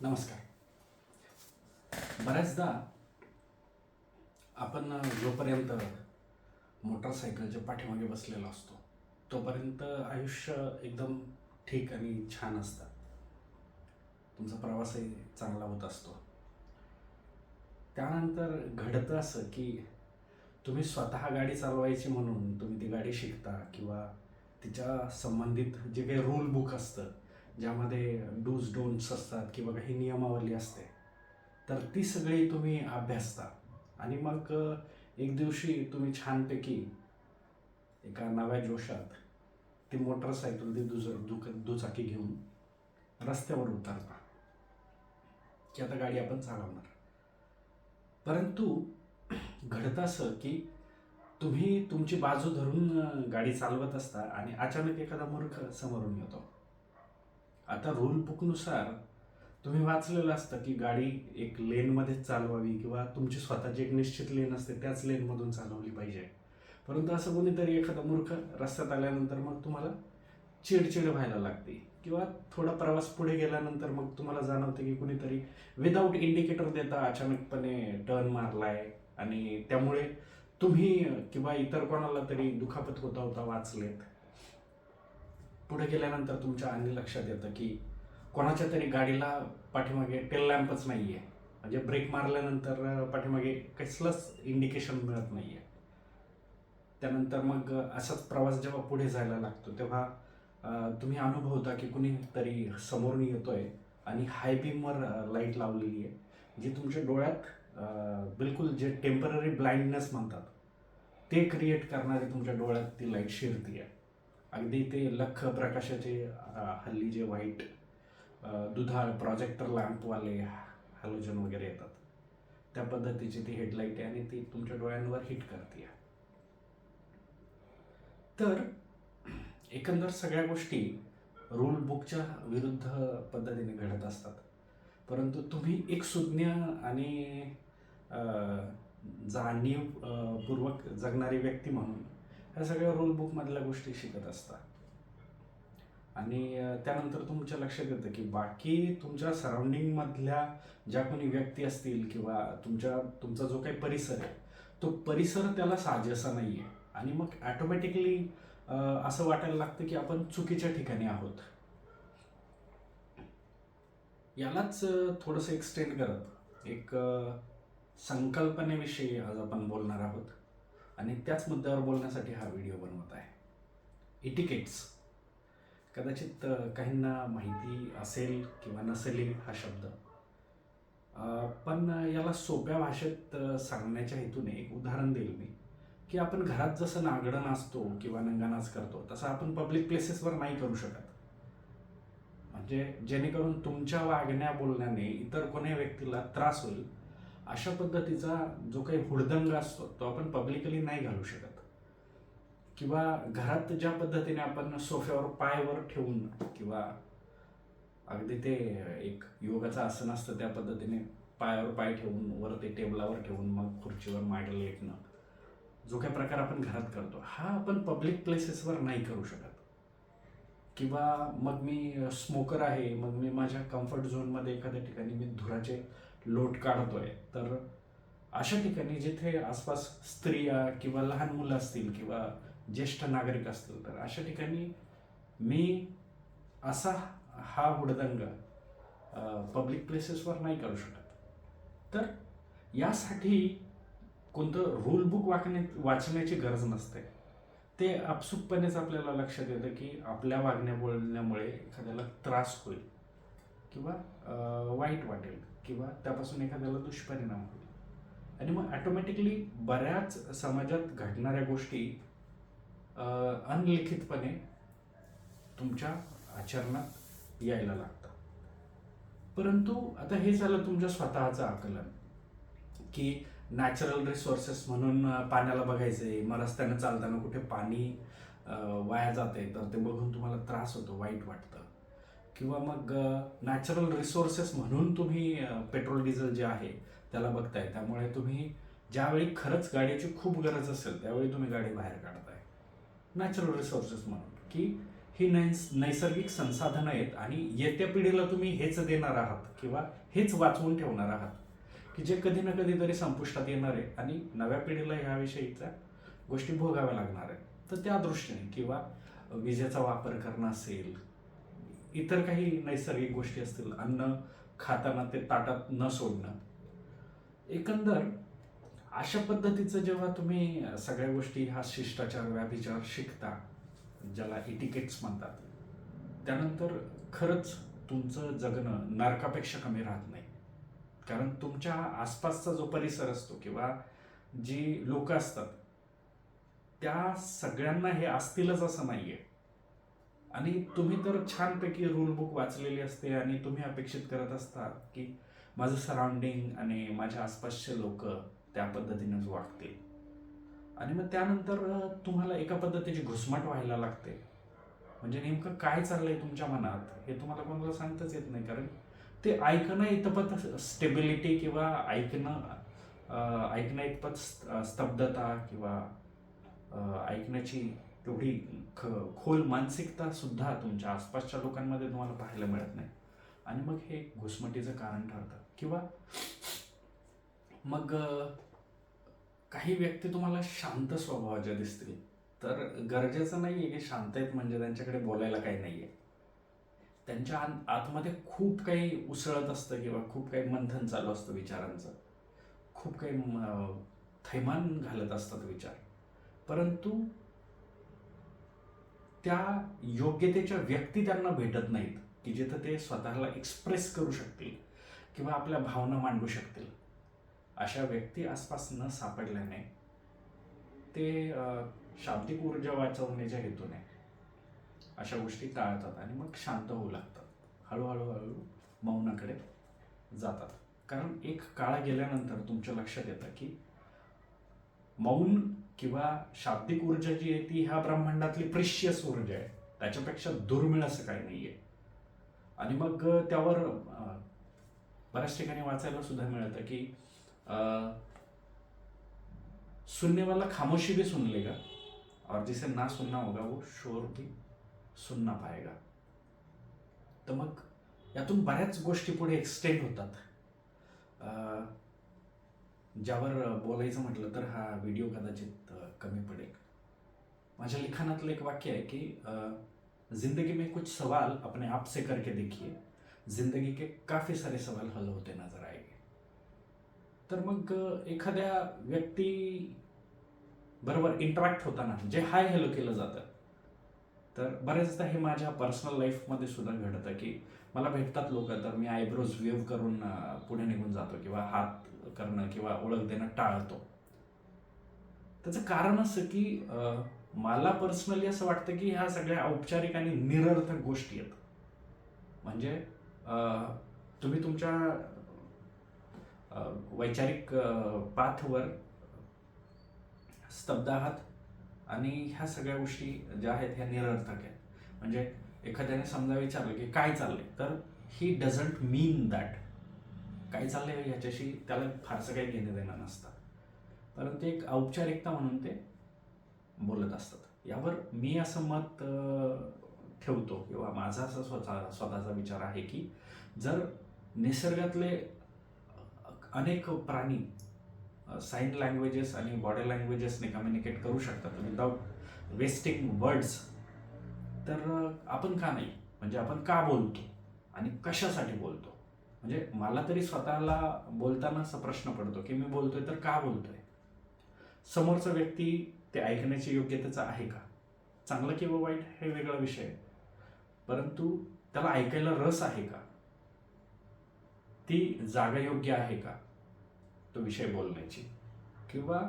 नमस्कार. बऱ्याचदा आपण जोपर्यंत मोटरसायकलच्या पाठीमागे बसलेलो असतो तोपर्यंत आयुष्य एकदम ठीक आणि छान असतं. तुमचा प्रवासही चांगला होत असतो. त्यानंतर घडतं असं की तुम्ही स्वतः गाडी चालवायची म्हणून तुम्ही ती गाडी शिकता किंवा तिच्या संबंधित जे काही रूल बुक असतं, ज्यामध्ये डूज डोंट्स असतात किंवा काही नियमावली असते, तर ती सगळी तुम्ही अभ्यासता आणि मग एक दिवशी तुम्ही छानपैकी एका नव्या जोशात ती मोटरसायकल, ती दुचाकी घेऊन रस्त्यावर उतरता की आता गाडी आपण चालवणार. परंतु घडतं असं की तुम्ही तुमची बाजू धरून गाडी चालवत असता आणि अचानक एखादा मूर्ख समोरून येतो. आता रूल बुकनुसार तुम्ही वाचलेलं असतं की गाडी एक लेनमध्येच चालवावी किंवा तुमची स्वतःची एक निश्चित लेन असते, त्याच लेनमधून चालवली पाहिजे. परंतु असं कोणीतरी एखादा मूर्ख रस्त्यात आल्यानंतर मग तुम्हाला चिडचिड व्हायला लागते किंवा थोडा प्रवास पुढे गेल्यानंतर मग तुम्हाला जाणवतं की कुणीतरी विदाऊट इंडिकेटर देता अचानकपणे टर्न मारलाय आणि त्यामुळे तुम्ही किंवा इतर कोणाला तरी दुखापत होता होता वाचलेत. पुढे गेल्यानंतर तुमच्या आणि लक्षात येतं की कोणाच्या तरी गाडीला पाठीमागे टेल लॅम्पच नाही आहे, म्हणजे ब्रेक मारल्यानंतर पाठीमागे कसलंच इंडिकेशन मिळत नाही आहे. त्यानंतर मग असाच प्रवास जेव्हा पुढे जायला लागतो तेव्हा तुम्ही अनुभवता की कुणीतरी समोरून येतोय आणि हाय बीमवर लाईट लावलेली आहे, जी तुमच्या डोळ्यात बिलकुल जे टेम्पररी ब्लाइंडनेस म्हणतात ते क्रिएट करणारी तुमच्या डोळ्यात ती लाईट शिरती आहे. अगदी ते लख्ख प्रकाशाचे हल्ली जे व्हाईट दुधाळ प्रोजेक्टर लॅम्पवाले हॅलोजन वगैरे येतात, त्या पद्धतीची ती हेडलाईट आहे आणि ती तुमच्या डोळ्यांवर हिट करते. तर एकंदर सगळ्या गोष्टी रूल बुकच्या विरुद्ध पद्धतीने घडत असतात. परंतु तुम्ही एक सुज्ञ आणि जाणीवपूर्वक जगणारी व्यक्ती म्हणून ह्या सगळ्या रूल बुकमधल्या गोष्टी शिकत असता आणि त्यानंतर तुमच्या लक्षात येतं की बाकी तुमच्या सराउंडिंगमधल्या ज्या कोणी व्यक्ती असतील किंवा तुमचा जो काही परिसर आहे तो परिसर त्याला साजेसा नाही आहे आणि मग ॲटोमॅटिकली असं वाटायला लागतं की आपण चुकीच्या ठिकाणी आहोत. यालाच थोडंसं एक्सटेंड करत एक संकल्पनेविषयी आज आपण बोलणार आहोत आणि त्याच मुद्द्यावर बोलण्यासाठी हा व्हिडिओ बनवत आहे. इटिकेट्स. कदाचित काहींना माहिती असेल किंवा नसेल हा शब्द, पण याला सोप्या भाषेत सांगण्याच्या हेतूने एक उदाहरण देईल मी की आपण घरात जसं नागडं नाचतो किंवा नंगानाच करतो तसं आपण पब्लिक प्लेसेसवर नाही करू शकत. म्हणजे जेणेकरून तुमच्या वागण्या बोलण्याने इतर कोण्या व्यक्तीला त्रास होईल अशा पद्धतीचा जो काही हुडदंग असतो तो आपण पब्लिकली नाही घालू शकत. किंवा घरात ज्या पद्धतीने आपण सोफ्यावर पायवर ठेवून किंवा अगदी ते एक योगाचं आसन असतं त्या पद्धतीने पायावर पाय ठेवून वर ते टेबलावर ठेवून मग खुर्चीवर मागे लेटणं, जो काही प्रकार आपण घरात करतो हा आपण पब्लिक प्लेसेसवर नाही करू शकत. किंवा मग मी स्मोकर आहे, मग मी माझ्या कम्फर्ट झोनमध्ये एखाद्या ठिकाणी मी धुराचे लोट काढतोय, तर अशा ठिकाणी जिथे आसपास स्त्रिया किंवा लहान मुलं असतील किंवा ज्येष्ठ नागरिक असतील तर अशा ठिकाणी मी असा हा हुडदंग पब्लिक प्लेसेसवर नाही करू शकत. तर यासाठी कोणतं रूल बुक वाचण्याची गरज नसते. ते आपसुकपणेच आपल्याला लक्षात येतं की आपल्या वागण्या बोलण्यामुळे एखाद्याला त्रास होईल किंवा वाईट वाटेल किंवा त्यापासून एखाद्याला दुष्परिणाम होईल आणि मग ॲटोमॅटिकली बऱ्याच समाजात घडणाऱ्या गोष्टी अनलिखितपणे तुमच्या आचरणात यायला लागतात. परंतु आता हे झालं तुमच्या स्वतःचं आकलन की नॅचरल रिसोर्सेस म्हणून पाण्याला बघायचंय, मग रस्त्यानं चालताना कुठे पाणी वाया जाते तर ते बघून तुम्हाला त्रास होतो, वाईट वाटतं. किंवा मग नॅचरल रिसोर्सेस म्हणून तुम्ही पेट्रोल डिझेल जे आहे त्याला बघताय, त्यामुळे तुम्ही ज्यावेळी खरंच गाडीची खूप गरज असेल त्यावेळी तुम्ही गाडी बाहेर काढताय नॅचरल रिसोर्सेस म्हणून की ही नैसर्गिक संसाधनं आहेत आणि येत्या पिढीला तुम्ही हेच देणार आहात किंवा हेच वाचवून ठेवणार आहात की जे कधी ना कधीतरी संपुष्टात येणार आहे आणि नव्या पिढीला ह्याविषयीच्या गोष्टी भोगाव्या लागणार आहेत. तर त्या दृष्टीने किंवा विजेचा वापर करणं असेल, इतर काही नैसर्गिक गोष्टी असतील, अन्न खाताना ते ताटात न सोडणं, एकंदर अशा पद्धतीचं जेव्हा तुम्ही सगळ्या गोष्टी हा शिष्टाचार व्याभिचार शिकता, ज्याला इटिकेट्स म्हणतात, त्यानंतर खरंच तुमचं जगणं नरकापेक्षा कमी राहत नाही. कारण तुमच्या आसपासचा जो परिसर असतो किंवा जी लोक असतात त्या सगळ्यांना हे असतीलच असं नाहीये. आणि तुम्ही तर छानपैकी रूल बुक वाचलेली असते आणि तुम्ही अपेक्षित करत असता की माझं सराउंडिंग आणि माझ्या आसपासचे लोक त्या पद्धतीनेच वागतील. आणि मग त्यानंतर तुम्हाला एका पद्धतीची घुसमट व्हायला लागते. म्हणजे नेमकं काय चाललंय तुमच्या मनात हे तुम्हाला कोणाला सांगताच येत नाही. कारण ते ऐकणं इतपत स्टेबिलिटी किंवा ऐकणं इतपत स्तब्धता किंवा ऐकण्याची तेवढी खोल मानसिकता सुद्धा तुमच्या आसपासच्या लोकांमध्ये तुम्हाला पाहायला मिळत नाही. आणि मग हे घुसमटीचं कारण ठरतं. किंवा मग काही व्यक्ती तुम्हाला शांत स्वभावाच्या दिसतील, तर गरजेचं नाहीये की शांत आहेत म्हणजे त्यांच्याकडे बोलायला काही नाहीये. त्यांच्या आतमध्ये खूप काही उसळत असतं किंवा खूप काही मंथन चालू असतं विचारांचं, खूप काही थैमान घालत असतात विचार. परंतु त्या योग्यतेच्या व्यक्ती त्यांना भेटत नाहीत की जिथं ते स्वतःला एक्सप्रेस करू शकतील किंवा आपल्या भावना मांडू शकतील. अशा व्यक्ती आसपास न सापडल्याने ते शाब्दिक ऊर्जा वाचवण्याच्या हेतूने अशा गोष्टी टाळतात आणि मग शांत होऊ लागतात. हळूहळू मौनाकडे जातात. कारण एक काळ गेल्यानंतर तुमच्या लक्षात येतं की मौन किंवा शाब्दिक ऊर्जा जी आहे ती ह्या ब्रह्मांडातली प्रिशियस ऊर्जा आहे, त्याच्यापेक्षा दुर्मिळ असं काही नाहीये. आणि मग त्यावर बऱ्याच ठिकाणी वाचायला सुद्धा मिळतं की सुनने वाला खामोशी भी सुन लेगा और जिसे ना सुनना होगा वो शोर भी सुनना पाएगा. तर मग यातून बऱ्याच गोष्टी पुढे एक्सटेंड होतात. ज्यावर बोलायचं म्हटलं तर हा व्हिडिओ कदाचित कमी पडेल. माझ्या लिखाणातलं एक वाक्य आहे की जिंदगी में कुछ सवाल अपने आप से करके देखिए, जिंदगी के काफी सारे सवाल हल होते नजर आएंगे. तर मग एखाद्या व्यक्ती बरोबर इंटरॅक्ट होताना जे हाय हॅलो केलं जातं, तर बऱ्याचदा हे माझ्या पर्सनल लाईफमध्ये सुद्धा घडतं की मला भेटतात लोक, तर मी आयब्रोज वेव्ह करून पुढे निघून जातो किंवा हात करणं किंवा ओळख देणं टाळतो. त्याचं कारण असं की मला पर्सनली असं वाटतं की ह्या सगळ्या औपचारिक आणि निरर्थक गोष्टी आहेत. म्हणजे तुम्ही तुमच्या वैचारिक पाथवर स्तब्ध आहात आणि ह्या सगळ्या गोष्टी ज्या आहेत ह्या निरर्थक आहेत. म्हणजे एखाद्याने समजा विचारलं की काय चाललंय, तर ही डझंट मीन दॅट. काय चाललंय ह्याच्याशी त्याला फारसं काही घेणं देणं नसतं, परंतु एक औपचारिकता म्हणून ते बोलत असतात. यावर मी असं मत ठेवतो किंवा माझा असा स्वतःचा विचार आहे की जर निसर्गातले अनेक प्राणी साईन लँग्वेजेस आणि बॉडी लँग्वेजेसने कम्युनिकेट करू शकतात विदाउट वेस्टिंग वर्ड्स, तर आपण का नाही? म्हणजे आपण का बोलतो आणि कशासाठी बोलतो? म्हणजे मला तरी स्वतःला बोलताना असा प्रश्न पडतो की मी बोलतोय तर का बोलतोय? समोरचा व्यक्ती ते ऐकण्याची योग्यतेचा आहे का? चांगलं किंवा वाईट हे वेगळा विषय आहे, परंतु त्याला ऐकायला रस आहे का? ती जागा योग्य आहे का तो विषय बोलण्याची? किंवा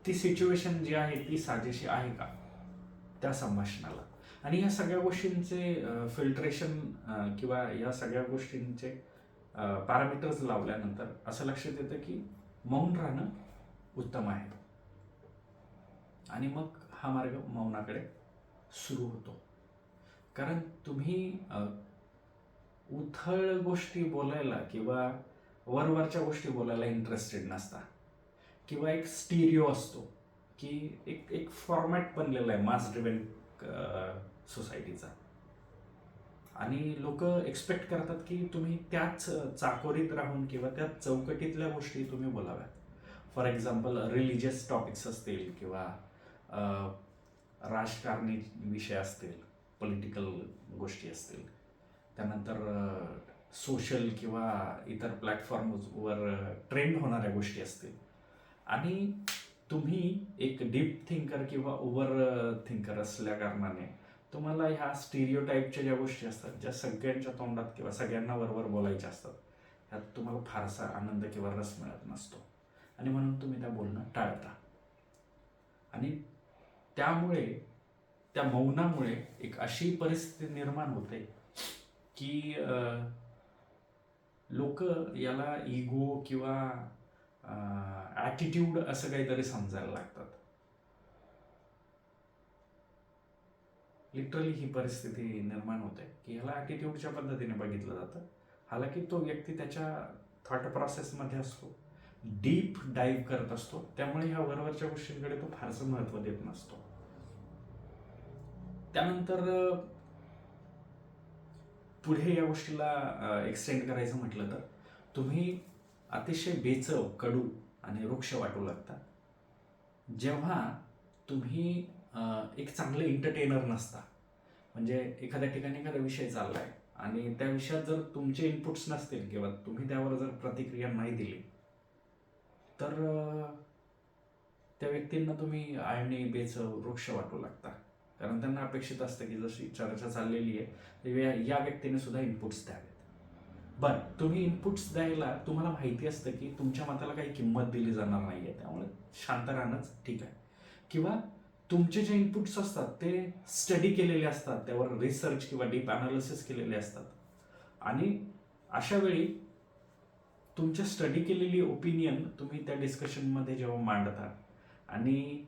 ती सिच्युएशन जी आहे ती साजेशी आहे का त्या संभाषणाला? आणि या सगळ्या गोष्टींचे फिल्ट्रेशन किंवा या सगळ्या गोष्टींचे पॅरामीटर्स लावल्यानंतर असं लक्षात येतं की मौन राहणं उत्तम आहे. आणि मग हा मार्ग मौनाकडे सुरू होतो. कारण तुम्ही उथळ गोष्टी बोलायला किंवा वरवरच्या गोष्टी बोलायला इंटरेस्टेड नसता. किंवा एक स्टिरिओ असतो की एक फॉर्मॅट बनलेला आहे मास ड्रिव्हन सोसायटीचा आणि लोक एक्सपेक्ट करतात की तुम्ही त्याच चाकोरीत राहून किंवा त्याच चौकटीतल्या गोष्टी तुम्ही बोलाव्यात. फॉर एक्झाम्पल रिलिजियस टॉपिक्स असतील किंवा राजकारणी विषय असतील, पॉलिटिकल गोष्टी असतील, त्यानंतर सोशल किंवा इतर प्लॅटफॉर्मवर ट्रेंड होणाऱ्या गोष्टी असतील. आणि तुम्ही एक डीप थिंकर किंवा ओव्हर थिंकर असल्या कारणाने तुम्हाला ह्या स्टिरियोटाईपच्या ज्या गोष्टी असतात, ज्या सगळ्यांच्या तोंडात किंवा सगळ्यांना बरोबर बोलायच्या असतात, ह्यात तुम्हाला फारसा आनंद किंवा रस मिळत नसतो आणि म्हणून तुम्ही त्या बोलणं टाळता. आणि त्यामुळे त्या मौनामुळे एक अशी परिस्थिती निर्माण होते की लोक याला इगो किंवा ॲटिट्यूड असं काहीतरी समजायला लागतात. लिटरली ही परिस्थिती निर्माण होते की ह्याला ॲटिट्यूडच्या पद्धतीने बघितलं जातं. हालाकी तो व्यक्ती त्याच्या थॉट प्रोसेसमध्ये असतो, डीप डाईव्ह करत असतो, त्यामुळे ह्या वरवरच्या गोष्टींकडे तो फारसं महत्त्व देत नसतो. त्यानंतर पुढे या गोष्टीला एक्सटेंड करायचं म्हटलं तर तुम्ही अतिशय बेचव, कडू आणि वृक्ष वाटू लागता जेव्हा तुम्ही एक चांगले एंटरटेनर नसता. म्हणजे एखाद्या ठिकाणी एखादा विषय चाललाय आणि त्या विषयात जर तुमचे इनपुट्स नसतील किंवा तुम्ही त्यावर जर प्रतिक्रिया नाही दिली तर त्या व्यक्तींना तुम्ही आळणी, बेचव, वृक्ष वाटू लागता. कारण त्यांना अपेक्षित असतं की जशी चर्चा चाललेली आहे या व्यक्तीने सुद्धा इनपुट्स द्यावेत. बरं, तुम्ही इनपुट्स द्यायला तुम्हाला माहिती असतं की तुमच्या मताला काही किंमत दिली जाणार नाही आहे, त्यामुळे शांत राहणंच ठीक आहे. किंवा तुमचे जे इनपुट्स असतात ते स्टडी केलेले असतात, त्यावर रिसर्च किंवा डीप अनालिसिस केलेले असतात आणि अशा वेळी तुमच्या स्टडी केलेली ओपिनियन तुम्ही त्या डिस्कशनमध्ये जेव्हा मांडता आणि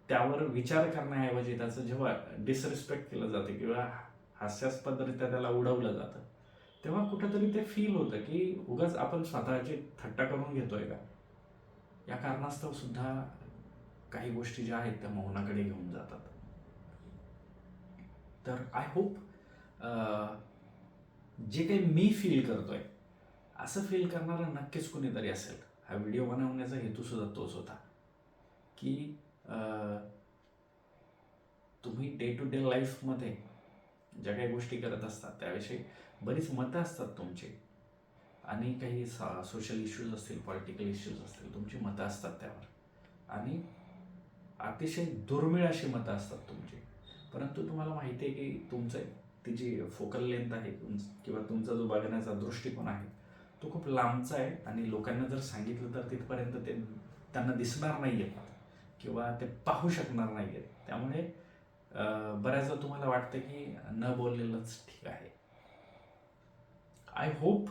त्यावर विचार करण्याऐवजी त्याचं जेव्हा डिसरिस्पेक्ट केलं जातं किंवा हास्यास्पदरित्या त्याला उडवलं जातं, तेव्हा कुठंतरी ते फील होतं की उगाच आपण स्वतःची थट्टा करून घेतोय का. या कारणास्तव सुद्धा काही गोष्टी ज्या आहेत त्या मौनाकडे घेऊन जातात. तर आय होप जे काही मी फील करतोय असं फील करणारं नक्कीच कुणीतरी असेल. हा व्हिडिओ बनवण्याचा हेतू सुद्धा तोच होता की तुम्ही डे टू डे लाईफमध्ये ज्या काही गोष्टी करत असतात त्याविषयी बरीच मतं असतात तुमची आणि काही सोशल इश्यूज असतील, पॉलिटिकल इश्यूज असतील, तुमची मतं असतात त्यावर आणि अतिशय दुर्मिळ अशी मतं असतात तुमची. परंतु तुम्हाला माहिती आहे की तुमचं ती जी फोकल लेंथ आहे किंवा तुमचा जो बघण्याचा दृष्टिकोन आहे तो खूप लांबचा आहे आणि लोकांना जर सांगितलं तर तिथपर्यंत ते त्यांना दिसणार नाही आहेत किंवा ते पाहू शकणार नाही आहेत. त्यामुळे बऱ्याचदा तुम्हाला वाटतं की न बोललेलंच ठीक आहे. आय होप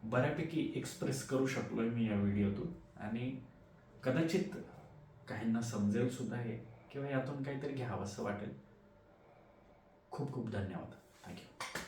बऱ्यापैकी एक्सप्रेस करू शकलोय मी या व्हिडिओतून आणि कदाचित काहींना समजेल सुद्धा हे किंवा यातून काहीतरी घ्यावं असं वाटेल. खूप खूप धन्यवाद. थँक्यू.